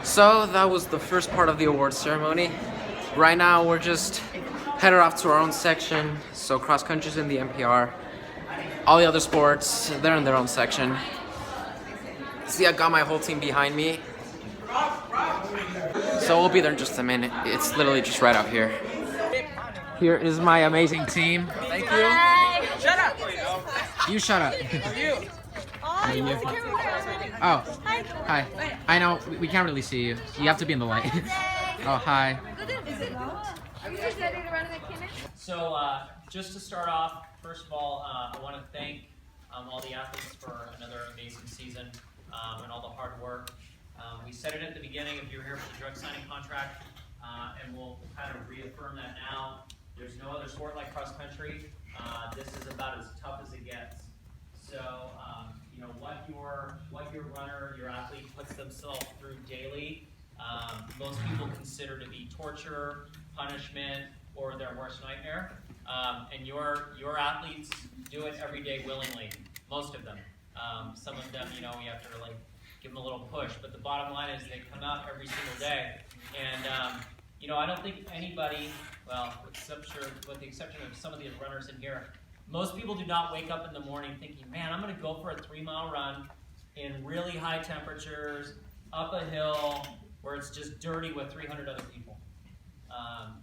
So that was the first part of the awards ceremony. Right now we're just headed off to our own section. So cross country's in the NPR. All the other sports, they're in their own section. See, I got my whole team behind me. So we'll be there in just a minute. It's literally just right out here. Here is my amazing team. Thank you. Hi. Shut up! You shut up. You! Oh, you want the camera? Oh, hi. I know, we can't really see you. You have to be in the light. Oh, hi. Are you guys ready to run in the cannon? So just to start off, first of all, I want to thank all the athletes for another amazing season and all the hard work. We said it at the beginning, if you're here for the drug signing contract, and we'll kind of reaffirm that now. There's no other sport like cross country. This is about as tough as it gets. So, you know, what your runner, your athlete puts themselves through daily, most people consider to be torture, punishment, or their worst nightmare. And your athletes do it every day willingly, most of them. Some of them, you know, we have to like give them a little push, but the bottom line is they come out every single day. And, you know, I don't think anybody, well, with the exception of some of the runners in here, most people do not wake up in the morning thinking, man, I'm going to go for a 3-mile run in really high temperatures, up a hill, where it's just dirty with 300 other people.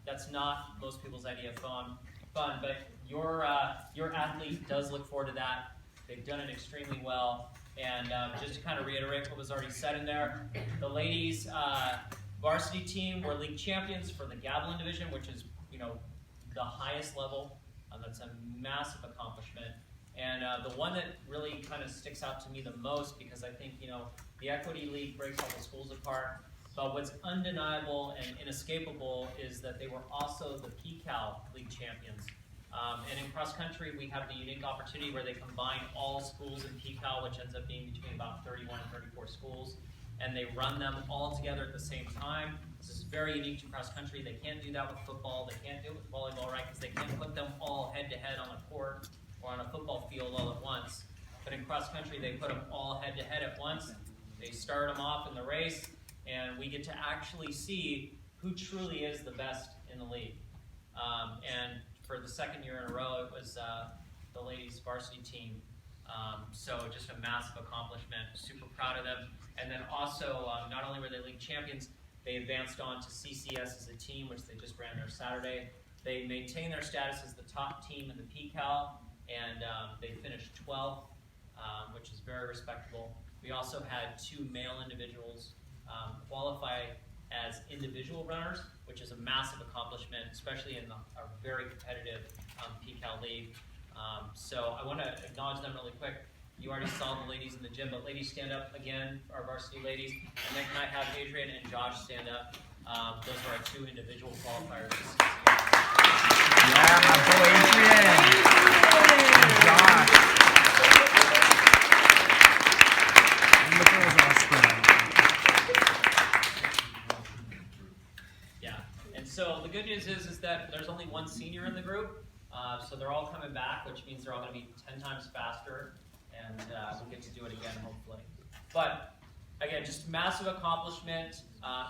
That's not most people's idea of fun, but your athlete does look forward to that. They've done it extremely well. And just to kind of reiterate what was already said in there, the ladies varsity team were league champions for the Gavilan division, which is, you know, the highest level. That's a massive accomplishment. And the one that really kind of sticks out to me the most, because I think, you know, the Equity League breaks all the schools apart, but what's undeniable and inescapable is that they were also the PCAL League champions. And in cross country, we have the unique opportunity where they combine all schools in PCAL, which ends up being between about 31 and 34 schools, and they run them all together at the same time. This is very unique to cross country. They can't do that with football. They can't do it with volleyball, right? Because they can't put them all head to head on a court or on a football field all at once. But in cross country, they put them all head to head at once. They start them off in the race, and we get to actually see who truly is the best in the league. And for the second year in a row, it was the ladies varsity team. So just a massive accomplishment. Super proud of them. And then also, not only were they league champions, they advanced on to CCS as a team, which they just ran there Saturday. They maintained their status as the top team in the PCAL, and they finished 12th, which is very respectable. We also had 2 male individuals qualify as individual runners, which is a massive accomplishment, especially in a very competitive PCAL league. So I want to acknowledge them really quick. You already saw the ladies in the gym, but ladies, stand up again, our varsity ladies. And then can I have Adrian and Josh stand up? Those are our 2 individual qualifiers. Yeah, my boy Adrian! And Josh! And the girls all Yeah, and so the good news is that there's only 1 senior in the group, so they're all coming back, which means they're all going to be 10 times faster, and we'll get to do it again, hopefully. But again, just massive accomplishment.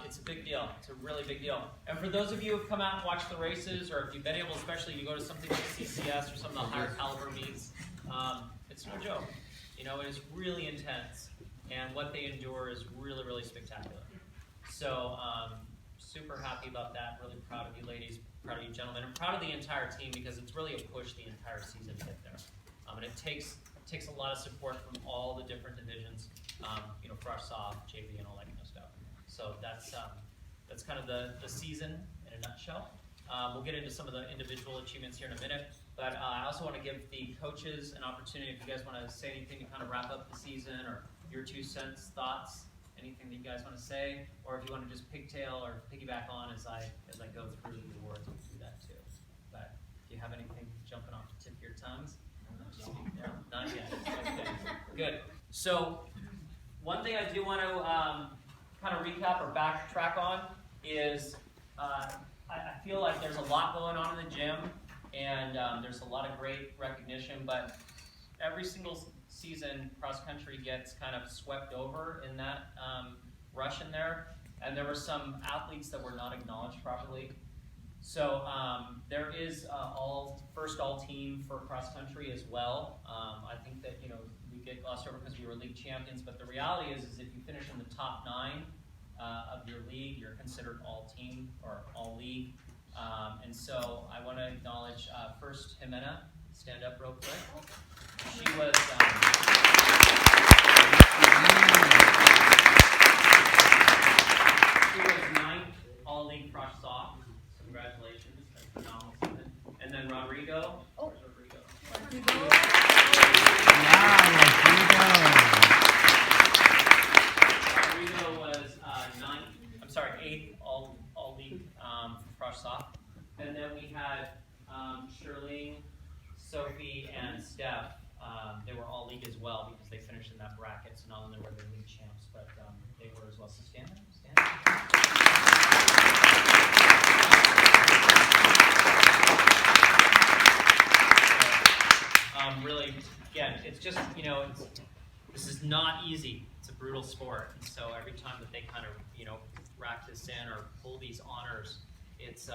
It's a big deal. It's a really big deal. And for those of you who've come out and watched the races, or if you've been able, especially to go to something like CCS or some of the higher caliber meets, it's no joke. You know, it is really intense, and what they endure is really, really spectacular. So, super happy about that. Really proud of you ladies, proud of you gentlemen, and proud of the entire team, because it's really a push the entire season to get there. And it takes a lot of support from all the different divisions, you know, for our soft, JV, and all that kind of stuff. So that's kind of the season in a nutshell. We'll get into some of the individual achievements here in a minute, but I also want to give the coaches an opportunity, if you guys want to say anything to kind of wrap up the season, or your 2 cents, thoughts, anything that you guys want to say, or if you want to just pigtail or piggyback on as I go through the awards, we'll do that too. But do you have anything jumping off the tip of your tongues? No, not yet. Okay, good. So one thing I do want to kind of recap or backtrack on is I feel like there's a lot going on in the gym, and there's a lot of great recognition, but every single season cross country gets kind of swept over in that rush in there. and there were some athletes that were not acknowledged properly. So there is first all team for cross country as well. I think that we get glossed over because we were league champions, but the reality is if you finish in the top 9 of your league, you're considered all team or all league. And so I want to acknowledge first Jimena. Stand up real quick. She was. She was 9th all league cross soft. Congratulations. That's phenomenal. And then Rodrigo. Oh. Where's Rodrigo? Rodrigo was 8th all league cross soft. And then we had Shirley, Sophie, and Steph. They were all league as well because they finished in that bracket. So not only were they league champs, but they were as well. So stand up. Really, again, it's just, this is not easy. It's a brutal sport. And so every time that they kind of, rack this in or pull these honors, it's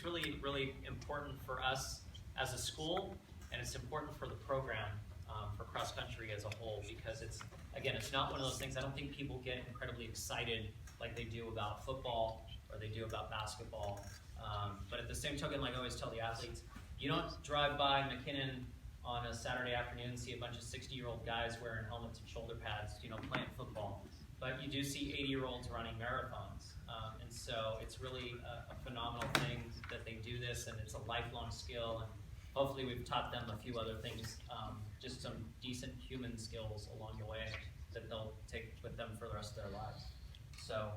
really, really important for us as a school, and it's important for the program, for cross country as a whole, because it's not one of those things. I don't think people get incredibly excited like they do about football or they do about basketball. But at the same token, like I always tell the athletes, you don't drive by McKinnon on a Saturday afternoon and see a bunch of 60-year-old guys wearing helmets and shoulder pads, playing football. But you do see 80-year-olds running marathons. And so it's really a phenomenal thing that they do this, and it's a lifelong skill. And hopefully we've taught them a few other things, just some decent human skills along the way that they'll take with them for the rest of their lives. So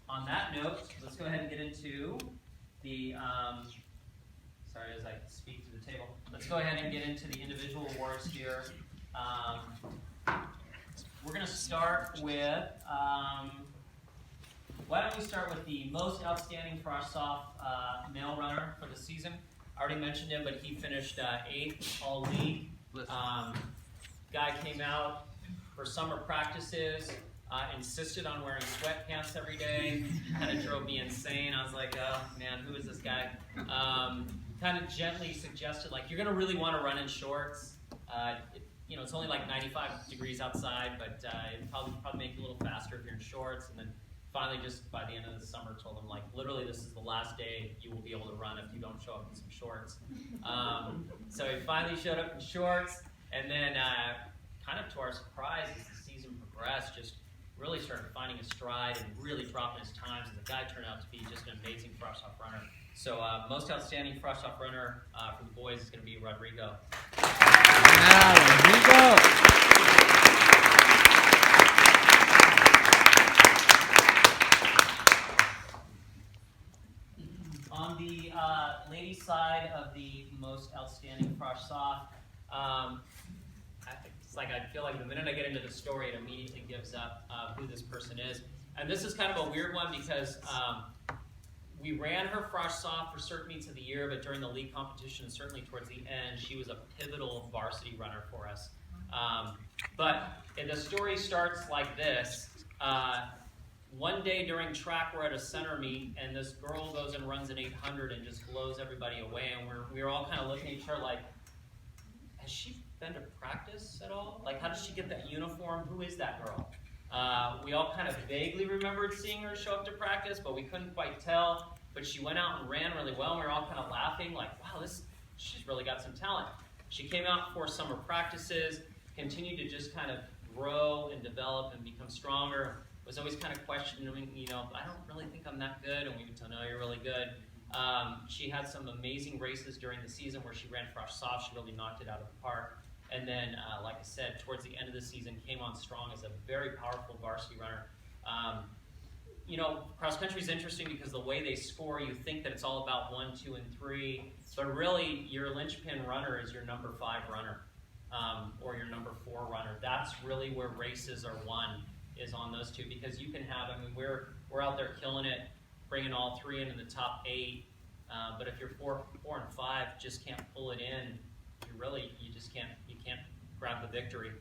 on that note, let's go ahead and get into the, sorry as I speak to the table, let's go ahead and get into the individual awards here. We're going to start with, why don't we start with the most outstanding cross-soft male runner for the season. I already mentioned him, but he finished 8th all league. Guy came out for summer practices, insisted on wearing sweatpants every day, kind of drove me insane. I was like, oh man, who is this guy? Kind of gently suggested, like, you're going to really want to run in shorts. It's only like 95 degrees outside, but it'd probably make you a little faster if you're in shorts. And then finally, just by the end of the summer, told him, like, literally this is the last day you will be able to run if you don't show up in some shorts. So he finally showed up in shorts, and then kind of to our surprise, as the season progressed, just really started finding his stride and really dropping his times, and the guy turned out to be just an amazing cross-soft runner. So most outstanding cross-soft runner for the boys is going to be Rodrigo. Rodrigo! On the ladies' side of the most outstanding cross-soft, it's like I feel like the minute I get into the story, it immediately gives up who this person is. And this is kind of a weird one because we ran her cross-soft for certain meets of the year, but during the league competition, and certainly towards the end, she was a pivotal varsity runner for us. But the story starts like this. One day during track, we're at a center meet, and this girl goes and runs an 800 and just blows everybody away. And we were all kind of looking at each other like, has she been to practice at all? Like, how did she get that uniform? Who is that girl? We all kind of vaguely remembered seeing her show up to practice, but we couldn't quite tell. But she went out and ran really well, and we were all kind of laughing, like, wow, she's really got some talent. She came out for summer practices, continued to just kind of grow and develop and become stronger. Was always kind of questioning, I don't really think I'm that good, and we would tell, no, you're really good. She had some amazing races during the season where she ran cross-soft. She really knocked it out of the park. And then, like I said, towards the end of the season, came on strong as a very powerful varsity runner. Cross-country is interesting because the way they score, you think that it's all about 1, 2, and 3, but really your linchpin runner is your number 5 runner or your number 4 runner. That's really where races are won, is on those two, because you can have, we're out there killing it, bringing all 3 into the top 8, but if you're 4 and 5 just can't pull it in, you can't grab the victory.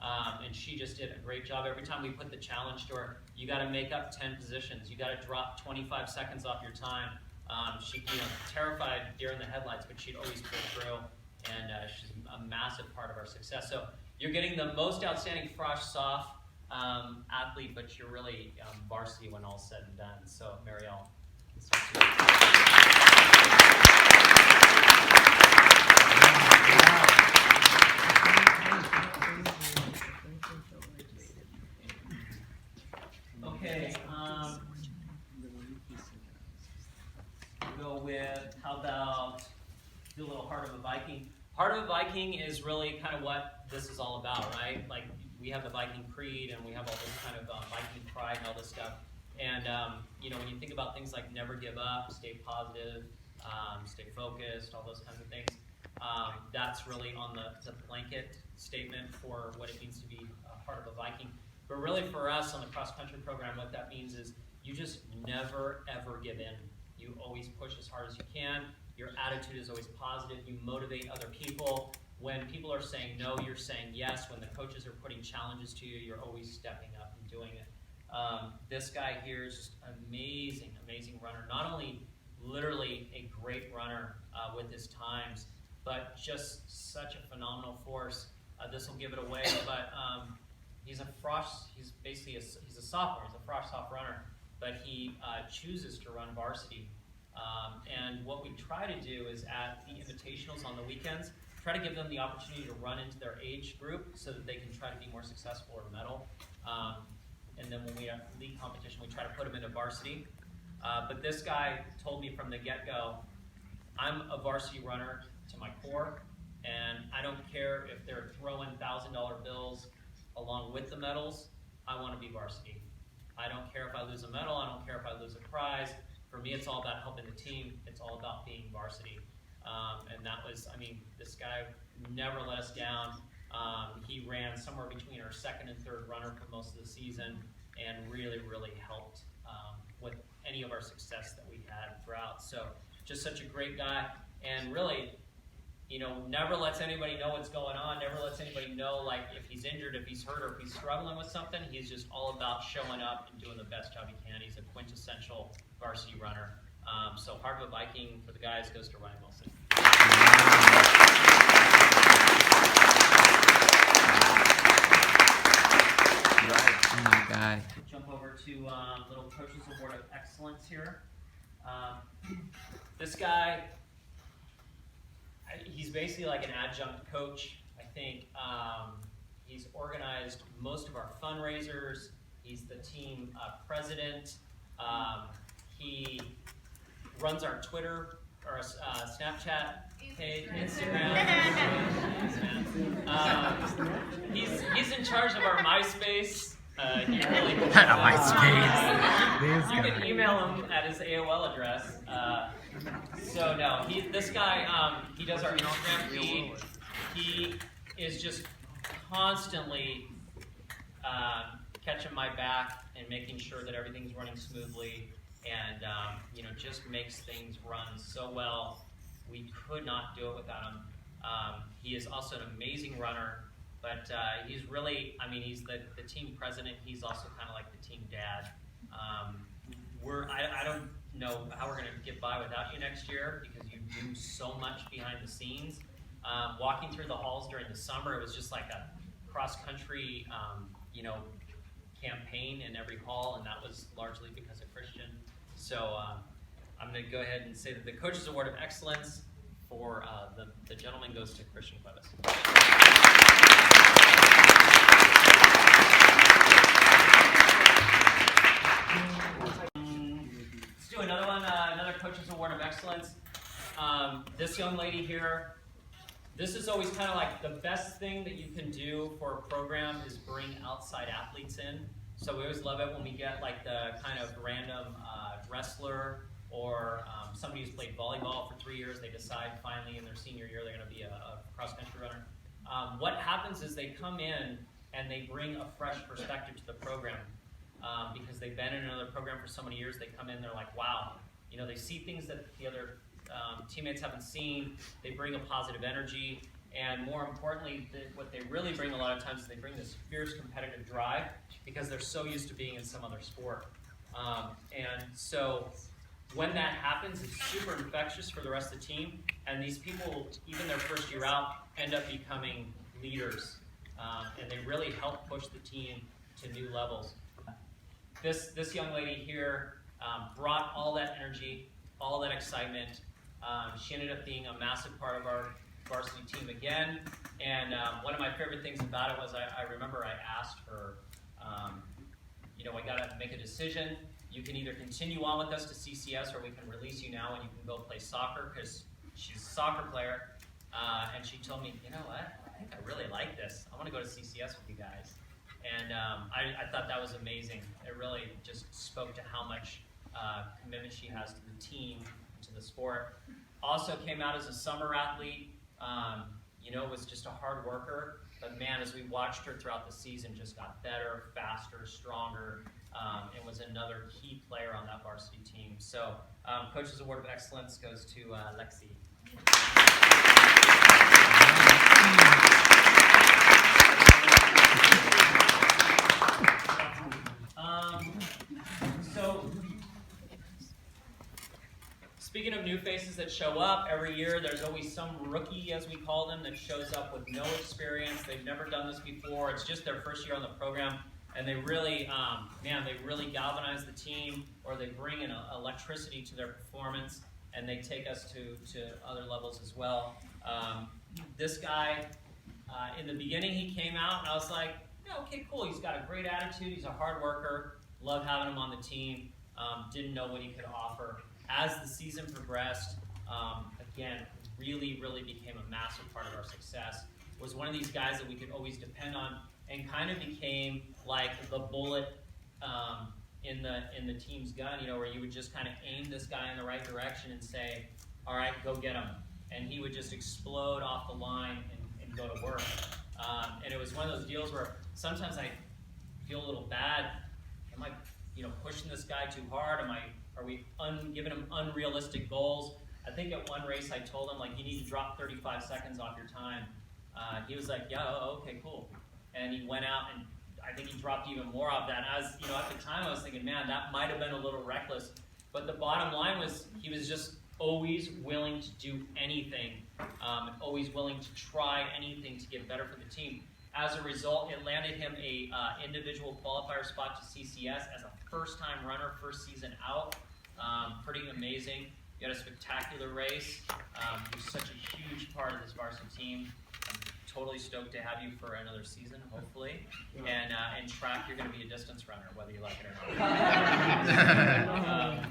And she just did a great job. Every time we put the challenge to her, you got to make up 10 positions. You got to drop 25 seconds off your time. She, terrified deer in the headlights, but she'd always pull through. And she's a massive part of our success. So you're getting the most outstanding frosh soft athlete, but you're really varsity when all's said and done. So Marielle, let's talk to you. Okay, we'll go with, how about, do a little Heart of a Viking. Heart of a Viking is really kind of what this is all about, right? Like, we have the Viking Creed, and we have all this kind of Viking pride and all this stuff. And, when you think about things like never give up, stay positive, stay focused, all those kinds of things, that's really on the blanket statement for what it means to be a Heart of a Viking. But really for us on the cross-country program, what that means is you just never, ever give in. You always push as hard as you can. Your attitude is always positive. You motivate other people. When people are saying no, you're saying yes. When the coaches are putting challenges to you, you're always stepping up and doing it. This guy here is just amazing, amazing runner. Not only literally a great runner with his times, but just such a phenomenal force. This will give it away, but he's basically he's a sophomore. He's a frosh soft runner, but he chooses to run varsity. And what we try to do is at the invitationals on the weekends, try to give them the opportunity to run into their age group so that they can try to be more successful or medal. And then when we have league competition, we try to put them into varsity. But this guy told me from the get-go, I'm a varsity runner to my core, and I don't care if they're throwing $1,000 bills along with the medals. I want to be varsity. I don't care if I lose a medal. I don't care if I lose a prize. For me, it's all about helping the team. It's all about being varsity. And that was, this guy never let us down. He ran somewhere between our second and third runner for most of the season and really, really helped with any of our success that we had throughout. So just such a great guy, and really, never lets anybody know what's going on, never lets anybody know like if he's injured, if he's hurt, or if he's struggling with something. He's just all about showing up and doing the best job he can. He's a quintessential varsity runner. So Heart of a Viking for the guys goes to Ryan Wilson. Oh my God. Jump over to little Coaches Award of Excellence here. This guy, he's basically like an adjunct coach. I think he's organized most of our fundraisers. He's the team president. He runs our Twitter or Snapchat page, Instagram. He's in charge of our MySpace. He really MySpace. You can email him at his AOL address. This guy, he does our Instagram feed. He is just constantly catching my back and making sure that everything's running smoothly, and just makes things run so well. We could not do it without him. He is also an amazing runner, but he's really, he's the team president. He's also kind of like the team dad. I don't know how we're going to get by without you next year, because you do so much behind the scenes. Walking through the halls during the summer, it was just like a cross-country, campaign in every hall, and that was largely because of Christian. So I'm going to go ahead and say that the Coaches Award of Excellence for the gentleman goes to Christian Clevis. Let's do another one, another Coaches Award of Excellence. This young lady here, this is always kind of like the best thing that you can do for a program is bring outside athletes in. So we always love it when we get like the kind of random wrestler or somebody who's played volleyball for 3 years. They decide finally in their senior year they're going to be a cross-country runner. What happens is they come in and they bring a fresh perspective to the program because they've been in another program for so many years. They come in, they're like, wow. They see things that the other teammates haven't seen. They bring a positive energy, And more importantly, what they really bring a lot of times is they bring this fierce competitive drive because they're so used to being in some other sport. And so when that happens, it's super infectious for the rest of the team. And these people, even their first year out, end up becoming leaders. And they really help push the team to new levels. This young lady here brought all that energy, all that excitement. She ended up being a massive part of our varsity team again. And one of my favorite things about it was I remember I asked her, I got to make a decision. You can either continue on with us to CCS or we can release you now and you can go play soccer, because she's a soccer player. And she told me, you know what, I think I really like this. I want to go to CCS with you guys. And I thought that was amazing. It really just spoke to how much commitment she has to the team, to the sport. Also came out as a summer athlete. Was just a hard worker. But man, as we watched her throughout the season, just got better, faster, stronger, and was another key player on that varsity team. So Coach's Award of Excellence goes to Lexi. Speaking of new faces that show up, every year there's always some rookie, as we call them, that shows up with no experience. They've never done this before. It's just their first year on the program, and they really, they really galvanize the team, or they bring an electricity to their performance, and they take us to other levels as well. This guy, in the beginning, he came out, and I was like, yeah, okay, cool. He's got a great attitude. He's a hard worker. Love having him on the team. Didn't know what he could offer. As the season progressed, again, really, really became a massive part of our success. Was one of these guys that we could always depend on, and kind of became like the bullet in the team's gun, where you would just kind of aim this guy in the right direction and say, all right, go get him. And he would just explode off the line and go to work. And it was one of those deals where sometimes I feel a little bad. Am I pushing this guy too hard? Are we giving him unrealistic goals? I think at one race I told him, you need to drop 35 seconds off your time. He was like, yeah, okay, cool. And he went out, and I think he dropped even more off that. At the time I was thinking, man, that might have been a little reckless. But the bottom line was he was just always willing to do anything, always willing to try anything to get better for the team. As a result, it landed him a individual qualifier spot to CCS as a first-time runner, first season out. Pretty amazing. You had a spectacular race. You're such a huge part of this varsity team. I'm totally stoked to have you for another season, hopefully. And in track, you're going to be a distance runner, whether you like it or not.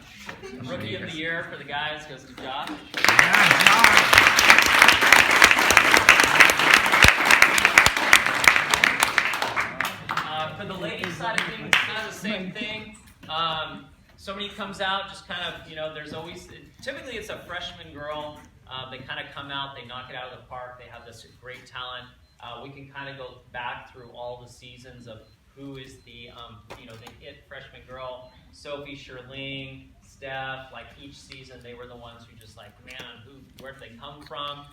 Rookie of the year for the guys goes to Josh. For the ladies side of things, kind of the same thing. Somebody comes out, just kind of, there's always, typically it's a freshman girl. They kind of come out, they knock it out of the park, they have this great talent. We can kind of go back through all the seasons of who is the it freshman girl. Sophie, Sherling, Steph, each season they were the ones who just man, where did they come from?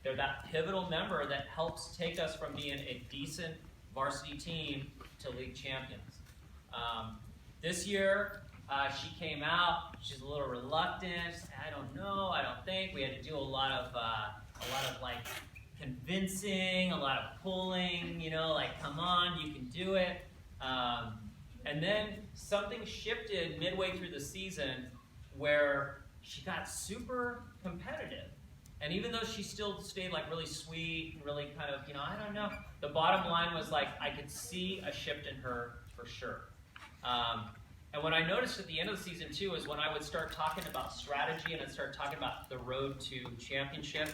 They're that pivotal member that helps take us from being a decent varsity team to league champions. This year, she came out. She's a little reluctant. I don't know. I don't think. We had to do a lot of convincing, a lot of pulling. Come on, you can do it. And then something shifted midway through the season where she got super competitive. And even though she still stayed really sweet and really kind of, I don't know, the bottom line was I could see a shift in her for sure. And what I noticed at the end of the season too is when I would start talking about strategy and I'd start talking about the road to championship,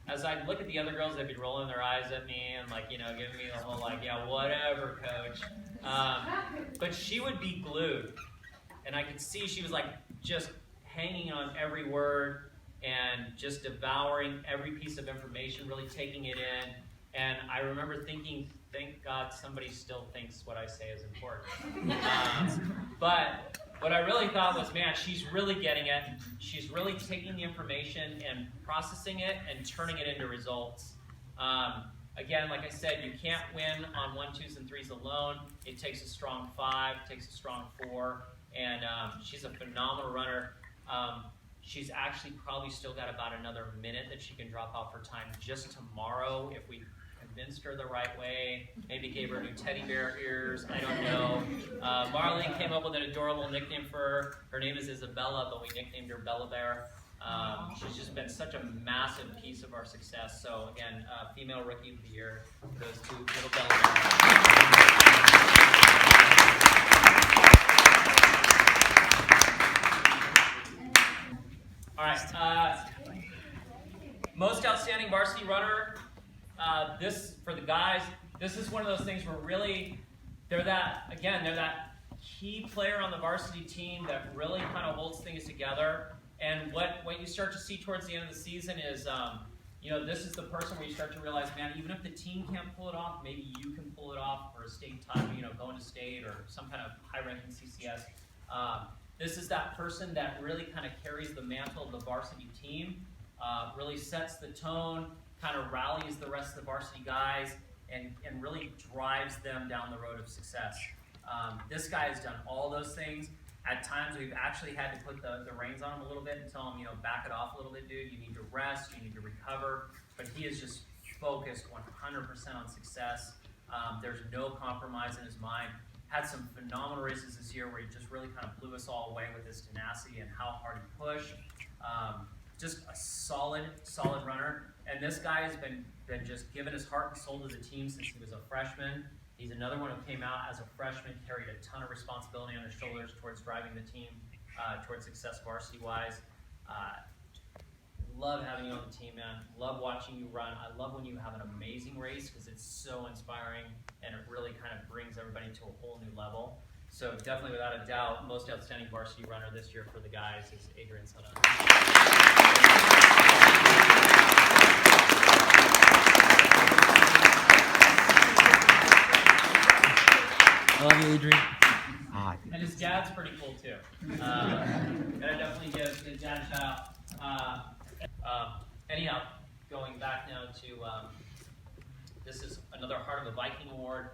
as I'd look at the other girls, they'd be rolling their eyes at me and giving me the whole yeah, whatever, coach. But she would be glued. And I could see she was just hanging on every word and just devouring every piece of information, really taking it in. And I remember thinking, thank God somebody still thinks what I say is important. But what I really thought was, man, she's really getting it. She's really taking the information and processing it and turning it into results. Again, like I said, you can't win on 1, 2s, and 3s alone. It takes a strong 5, it takes a strong 4, and she's a phenomenal runner. She's actually probably still got about another minute that she can drop off her time just tomorrow if we convinced her the right way, maybe gave her new teddy bear ears, I don't know. Marlene came up with an adorable nickname for her. Her name is Isabella, but we nicknamed her Bella Bear. She's just been such a massive piece of our success. So again, female rookie of the year goes to little Bella Bear. All right, most outstanding varsity runner. This, for the guys, this is one of those things where really, they're that key player on the varsity team that really kind of holds things together. And what you start to see towards the end of the season is, this is the person where you start to realize, man, even if the team can't pull it off, maybe you can pull it off for a state title, going to state or some kind of high-ranking CCS. This is that person that really kind of carries the mantle of the varsity team, really sets the tone, kind of rallies the rest of the varsity guys, and really drives them down the road of success. This guy has done all those things. At times, we've actually had to put the reins on him a little bit and tell him, back it off a little bit, dude. You need to rest. You need to recover. But he is just focused 100% on success. There's no compromise in his mind. Had some phenomenal races this year where he just really kind of blew us all away with his tenacity and how hard he pushed. Just a solid runner. And this guy has been just giving his heart and soul to the team since he was a freshman. He's another one who came out as a freshman, carried a ton of responsibility on his shoulders towards driving the team towards success varsity-wise. Love having you on the team, man. Love watching you run. I love when you have an amazing race because it's so inspiring and it really kind of brings everybody to a whole new level. So definitely, without a doubt, most outstanding varsity runner this year for the guys is Adrian Soto. I love you, Adrian. And his dad's pretty cool too. Gotta definitely give his dad a shout out. Anyhow, going back now to this is another Heart of a Viking award.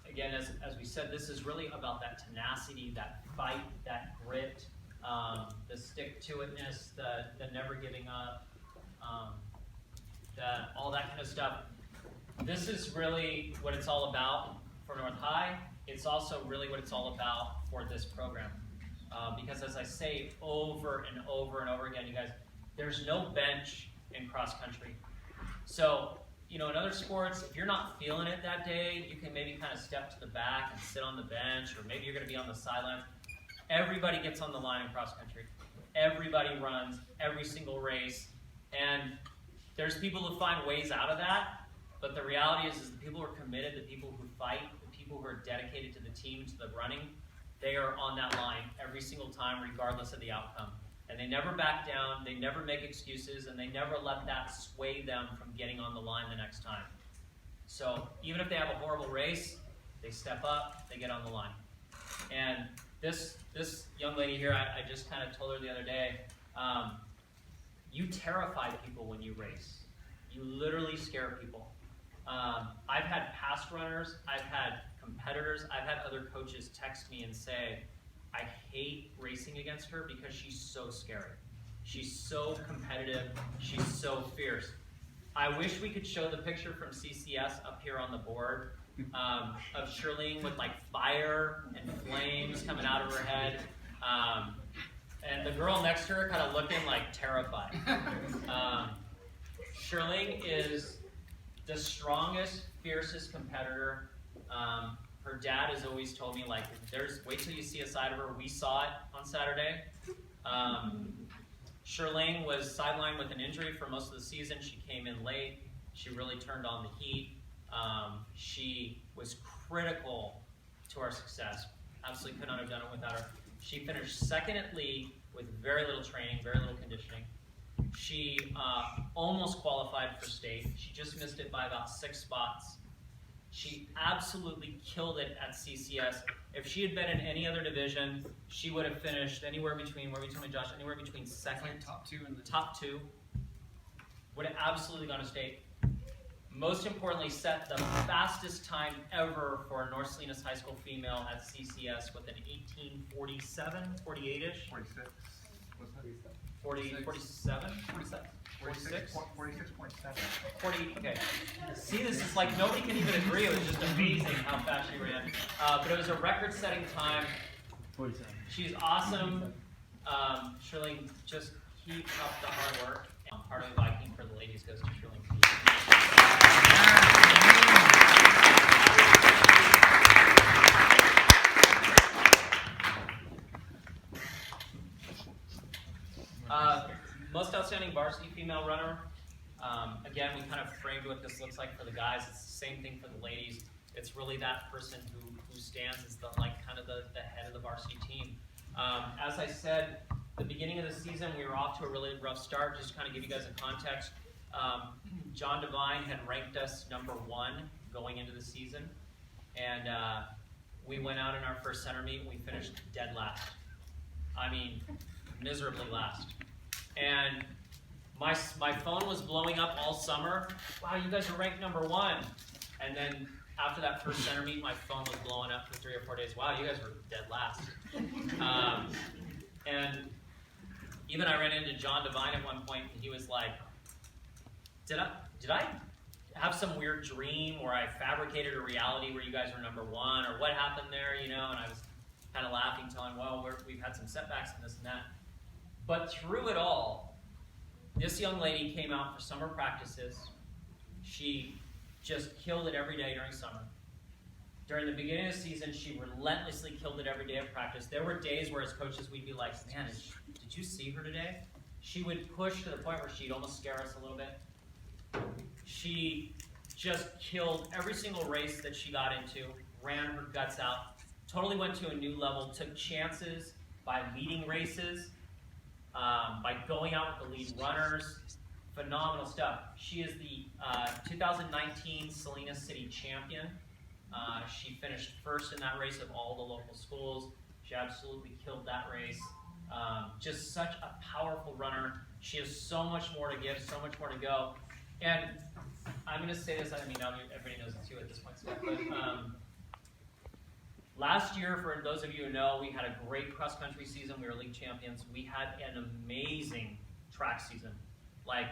Again, as we said, this is really about that tenacity, that fight, that grit, the stick-to-itness, the never giving up, all that kind of stuff. This is really what it's all about for North High. It's also really what it's all about for this program. Because as I say over and over and over again, you guys, there's no bench in cross country. So, in other sports, if you're not feeling it that day, you can maybe kind of step to the back and sit on the bench, or maybe you're going to be on the sidelines. Everybody gets on the line in cross country. Everybody runs every single race. And there's people who find ways out of that, but the reality is the people who are committed, the people who fight, the people who are dedicated to the team, to the running, they are on that line every single time, regardless of the outcome. And they never back down, they never make excuses, and they never let that sway them from getting on the line the next time. So even if they have a horrible race, they step up, they get on the line. And this young lady here, I just kind of told her the other day, you terrify people when you race. You literally scare people. I've had past runners, I've had competitors, I've had other coaches text me and say, I hate racing against her because she's so scary. She's so competitive. She's so fierce. I wish we could show the picture from CCS up here on the board of Shirlene with like fire and flames coming out of her head. And the girl next to her kind of looking like terrified. Shirlene is the strongest, fiercest competitor. Her dad has always told me, like, wait till you see a side of her. We saw it on Saturday. Shirlene was sidelined with an injury for most of the season. She came in late. She really turned on the heat. She was critical to our success. Absolutely could not have done it without her. She finished second at league with very little training, very little conditioning. She almost qualified for state. She just missed it by about 6 spots. She absolutely killed it at CCS. If she had been in any other division, she would have finished anywhere between, where we told me, Josh, anywhere between second, top two. Would have absolutely gone to state. Most importantly, set the fastest time ever for a North Salinas High School female at CCS with an 18:47, 48-ish? 46. What's that? 47? 46? 46.7. 40, okay. See, this is like, nobody can even agree. It was just amazing how fast she ran. But it was a record-setting time. 47. She's awesome. Shirley, just keep up the hard work. Part of the Viking for the ladies goes to Shirley. Most outstanding varsity female runner. Again, we kind of framed what this looks like for the guys. It's the same thing for the ladies. It's really that person who stands as the kind of the head of the varsity team. As I said, the beginning of the season, we were off to a really rough start. Just to kind of give you guys a context. John Devine had ranked us #1 going into the season, and we went out in our first center meet and we finished dead last. I mean, miserably last. And my phone was blowing up all summer. Wow, you guys are ranked #1. And then after that first center meet, my phone was blowing up for 3 or 4 days. Wow, you guys were dead last. And even I ran into John Devine at one point, and he was like, did I have some weird dream where I fabricated a reality where you guys were #1, or what happened there, you know? And I was kind of laughing, telling, well, we've had some setbacks and this and that. But through it all, this young lady came out for summer practices. She just killed it every day during summer. During the beginning of the season, she relentlessly killed it every day of practice. There were days where as coaches we'd be like, man, did you see her today? She would push to the point where she'd almost scare us a little bit. She just killed every single race that she got into, ran her guts out, totally went to a new level, took chances by leading races, by going out with the lead runners. Phenomenal stuff. She is the 2019 Salinas City champion. She finished first in that race of all the local schools. She absolutely killed that race. Just such a powerful runner. She has so much more to give, so much more to go. And I'm going to say this, I mean, everybody knows it too at this point, but last year, for those of you who know, we had a great cross-country season. We were league champions. We had an amazing track season, like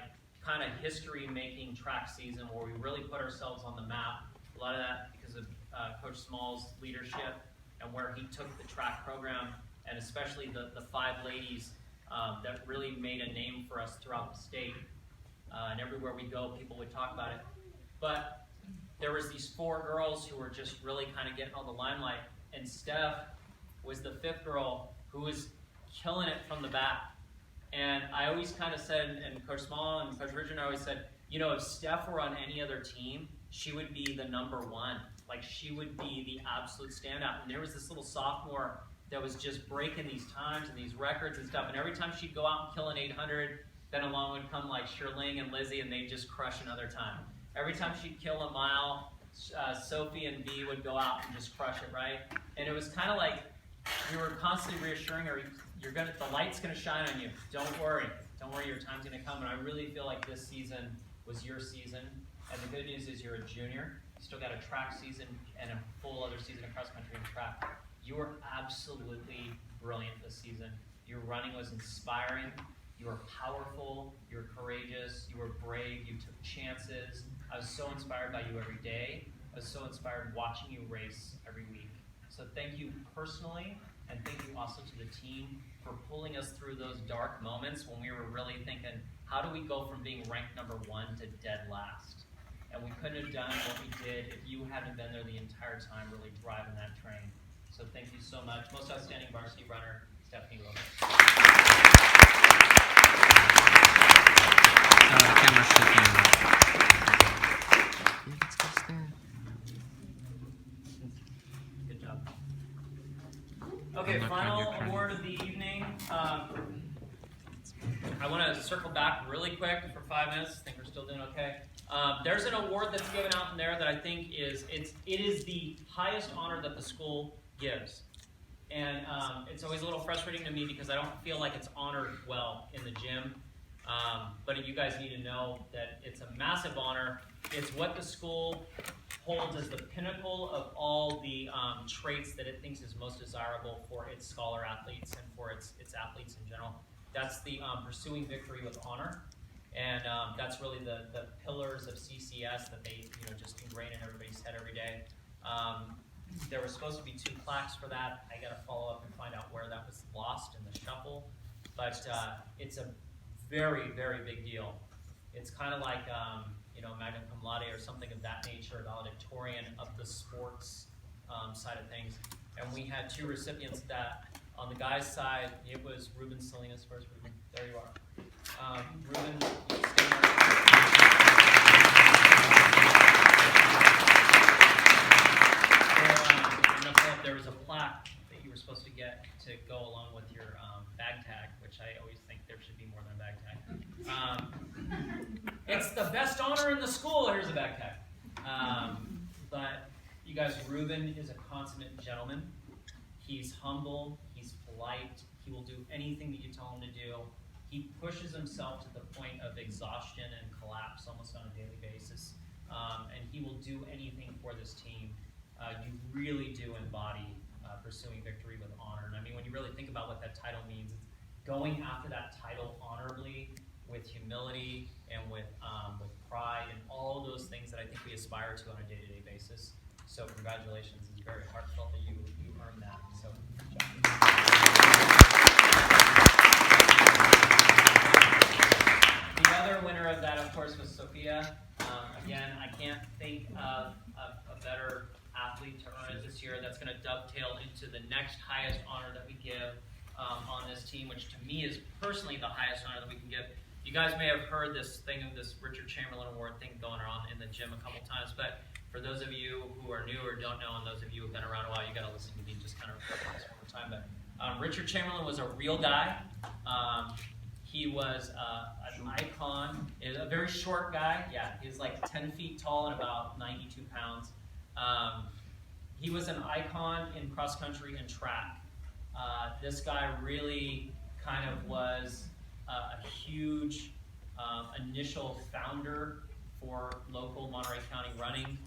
kind of history-making track season where we really put ourselves on the map. A lot of that because of Coach Small's leadership and where he took the track program, and especially the 5 ladies that really made a name for us throughout the state. And everywhere we go, people would talk about it. But there was these 4 girls who were just really kind of getting all the limelight. And Steph was the 5th girl who was killing it from the back. And I always kind of said, and Coach Small and Coach Richard always said, you know, if Steph were on any other team, she would be the #1. Like, she would be the absolute standout. And there was this little sophomore that was just breaking these times and these records and stuff. And every time she'd go out and kill an 800, then along would come like Shirling and Lizzie, and they'd just crush another time. Every time she'd kill a mile, Sophie and B would go out and just crush it, right? And it was kind of like we were constantly reassuring her, the light's gonna shine on you. Don't worry, your time's gonna come. And I really feel like this season was your season. And the good news is you're a junior. You still got a track season and a full other season of cross country and track. You were absolutely brilliant this season. Your running was inspiring. You were powerful, you were courageous, you were brave, you took chances. I was so inspired by you every day. I was so inspired watching you race every week. So thank you personally, and thank you also to the team for pulling us through those dark moments when we were really thinking, how do we go from being ranked #1 to dead last? And we couldn't have done what we did if you hadn't been there the entire time really driving that train. So thank you so much. Most outstanding varsity runner, Stephanie Williams. Camera shaking. Good job. Okay, final award of the evening. I want to circle back really quick for 5 minutes. I think we're still still doing okay. There's an award that's given out in there that I think it is the highest honor that the school gives. And it's always a little frustrating to me because I don't feel like it's honored well in the gym. But you guys need to know that it's a massive honor. It's what the school holds as the pinnacle of all the traits that it thinks is most desirable for its scholar athletes and for its athletes in general. That's the pursuing victory with honor. And that's really the pillars of CCS that they just ingrain in everybody's head every day. There was supposed to be 2 plaques for that. I got to follow up and find out where that was lost in the shuffle. But it's a very, very big deal. It's kind of like magna cum laude or something of that nature, valedictorian of the sports side of things. And we had 2 recipients of that. On the guys' side, it was Ruben Salinas. Where's Ruben? There you are. Ruben, you stand there. There was a plaque that you were supposed to get to go along with your bag tag, which I always think there should be more than a bag tag. It's the best honor in the school. Here's a bag tag. But you guys, Ruben is a consummate gentleman. He's humble. He's polite. He will do anything that you tell him to do. He pushes himself to the point of exhaustion and collapse almost on a daily basis. And he will do anything for this team. You really do embody pursuing victory with honor. And I mean, when you really think about what that title means, it's going after that title honorably, with humility, and with pride, and all those things that I think we aspire to on a day-to-day basis. So congratulations. It's very heartfelt that you earned that. So good job. The other winner of that, of course, was Sophia. Again, I can't think of a better athlete to earn it this year. That's going to dovetail into the next highest honor that we give on this team, which to me is personally the highest honor that we can give. You guys may have heard this Richard Chamberlain Award thing going around in the gym a couple times, but for those of you who are new or don't know, and those of you who have been around a while, you got to listen to me just kind of repeat this one more time. But Richard Chamberlain was a real guy. He was an icon. He was a very short guy. Yeah, he was like 10 feet tall and about 92 pounds. He was an icon in cross country and track. This guy really kind of was a huge initial founder for local Monterey County running.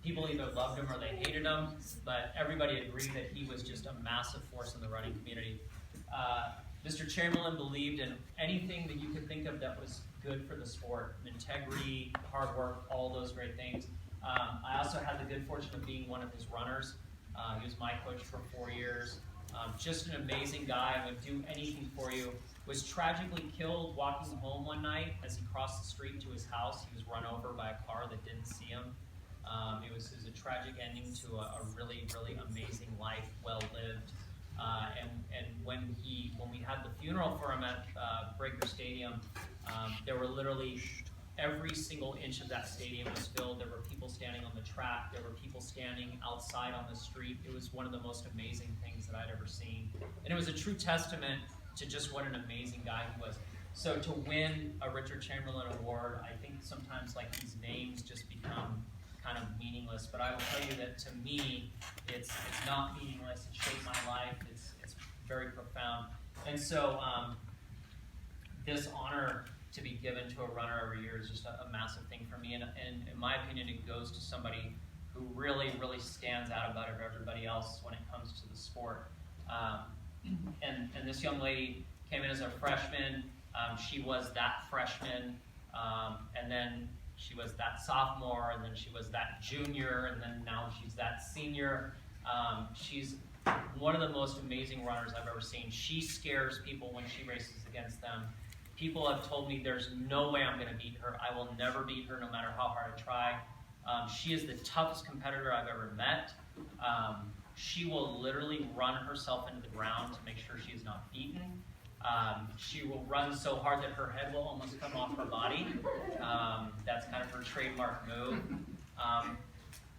People either loved him or they hated him, but everybody agreed that he was just a massive force in the running community. Mr. Chamberlain believed in anything that you could think of that was good for the sport: integrity, hard work, all those great things. I also had the good fortune of being one of his runners. He was my coach for 4 years. Just an amazing guy, would do anything for you. Was tragically killed walking home one night as he crossed the street to his house. He was run over by a car that didn't see him. It was a tragic ending to a really, really amazing life, well lived. And when we had the funeral for him at Breaker Stadium, there were literally every single inch of that stadium was filled. There were people standing on the track. There were people standing outside on the street. It was one of the most amazing things that I'd ever seen. And it was a true testament to just what an amazing guy he was. So to win a Richard Chamberlain Award, I think sometimes like these names just become kind of meaningless. But I will tell you that to me, it's not meaningless. It shaped my life. It's very profound. And so this honor to be given to a runner every year is just a massive thing for me. And in my opinion, it goes to somebody who really, really stands out above everybody else when it comes to the sport. And this young lady came in as a freshman. She was that freshman, and then she was that sophomore, and then she was that junior, and then now she's that senior. She's one of the most amazing runners I've ever seen. She scares people when she races against them. People have told me there's no way I'm going to beat her. I will never beat her no matter how hard I try. She is the toughest competitor I've ever met. She will literally run herself into the ground to make sure she is not beaten. She will run so hard that her head will almost come off her body. That's kind of her trademark move.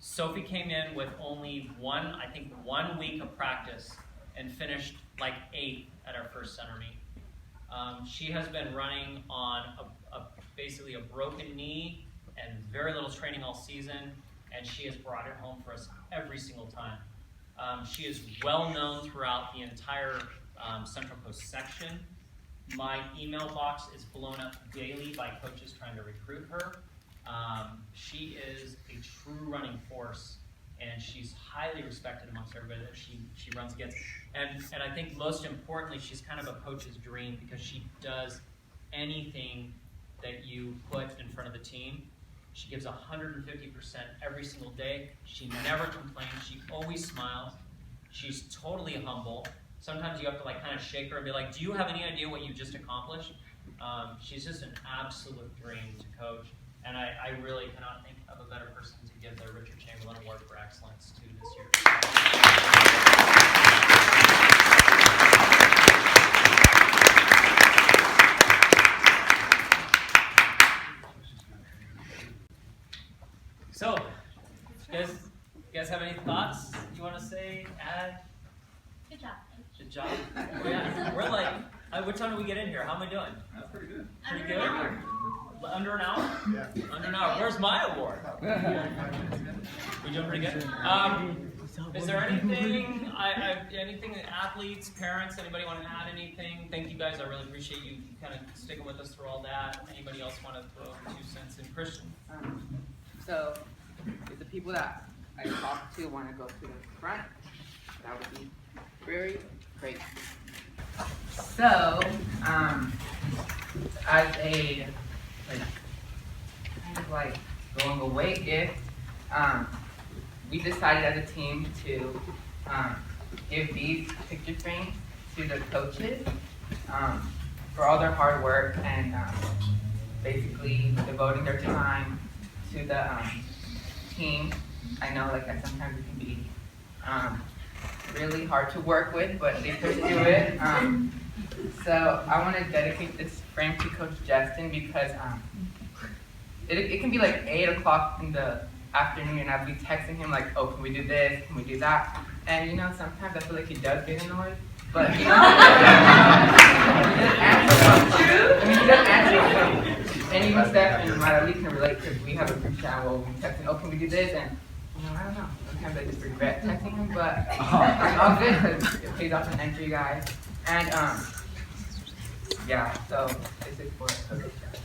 Sophie came in with only 1 week of practice and finished like 8th at our first center meet. She has been running on a basically a broken knee and very little training all season, and she has brought it home for us every single time. She is well known throughout the entire Central Coast section. My email box is blown up daily by coaches trying to recruit her. She is a true running force, and she's highly respected amongst everybody that she runs against. And I think most importantly, she's kind of a coach's dream because she does anything that you put in front of the team. She gives 150% every single day. She never complains. She always smiles. She's totally humble. Sometimes you have to like kind of shake her and be like, do you have any idea what you just accomplished? She's just an absolute dream to coach. And I really cannot think of a better person to give the Richard Chamberlain Award for Excellence to this year. So, you guys have any thoughts you want to say, add? Good job. Good job. Oh, yeah. We're like, what time do we get in here? How am I doing? That's pretty good. Pretty Under good? an hour. Under an hour? Yeah. Under an hour. Where's my award? We doing pretty good? Is there anything, anything that athletes, parents, anybody want to add anything? Thank you guys. I really appreciate you kind of sticking with us through all that. Anybody else want to throw 2 cents in? Christian? So, if the people that I talk to want to go to the front, that would be very great. So, as a kind of like going away gift, we decided as a team to give these picture frames to the coaches for all their hard work and basically devoting their time to the team. I know like that sometimes it can be really hard to work with, but they push through it. So I want to dedicate this frame to Coach Justin because it can be like 8 o'clock in the afternoon and I'll be texting him like, oh, can we do this? Can we do that? And you know, sometimes I feel like he does get annoyed, but you know, he doesn't answer. And even Steph and Marley can relate because we have a group chat where we texting, oh, can we do this? And you know, I don't know. Sometimes I just regret texting him, but it's all good because it pays off an end for you guys. And yeah, so this is for Coach Justin.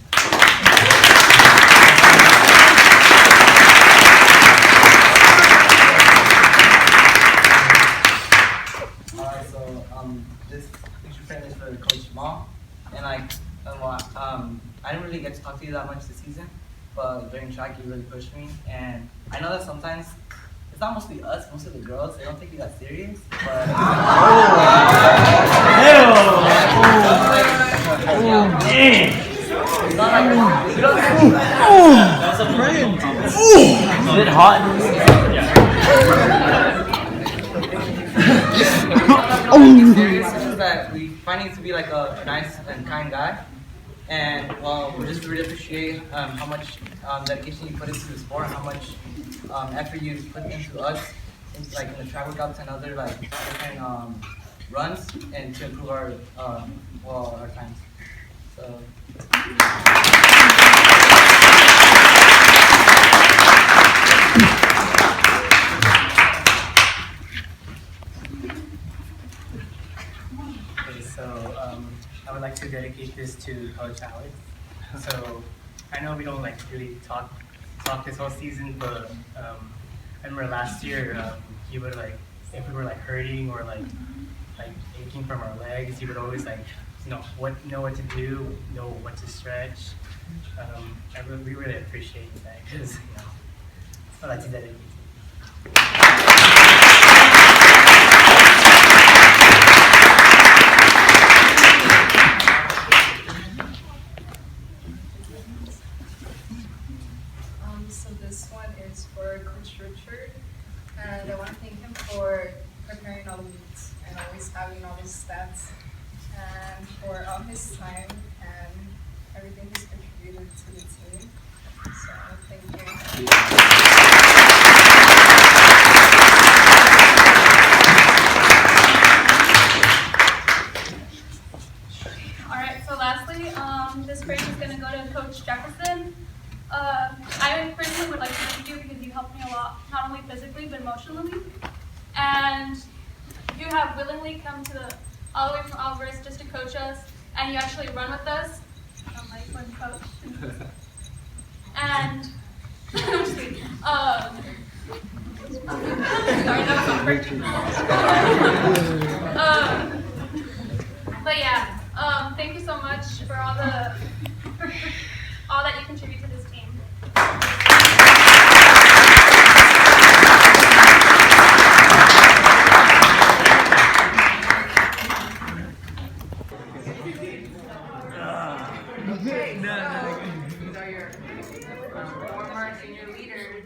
Alright, so this picture frame is for Coach Mom, and like, I didn't really get to talk to you that much this season, but during track you really pushed me, and I know that sometimes it's not mostly us, most of the girls, they don't take you that serious, but it's not like we don't Is it hot? serious, it's just that we find you to be like a nice and kind guy. And well, we just really appreciate how much dedication you put into the sport, how much effort you put into us, like in the track workouts and other like different runs, and to improve our our times. So. Okay, so I would like to dedicate this to Coach Alex. So I know we don't like really talk this whole season, but I remember last year he would like, if we were like hurting or like aching from our legs, he would always like know what to do, know what to stretch. We really appreciate that because I'd like to dedicate to. So this one is for Coach Richard, and I want to thank him for preparing all the meets and always having all his stats, and for all his time and everything he's contributed to the team. So thank you. All right, so lastly, this frame is going to go to Coach Jefferson. willingly come all the way from Alvarez just to coach us, and you actually run with us. My fun coach. And I'm just kidding. Sorry, that was awkward. But yeah, thank you so much for all that you contribute to this team. Okay, so these are your former senior leaders.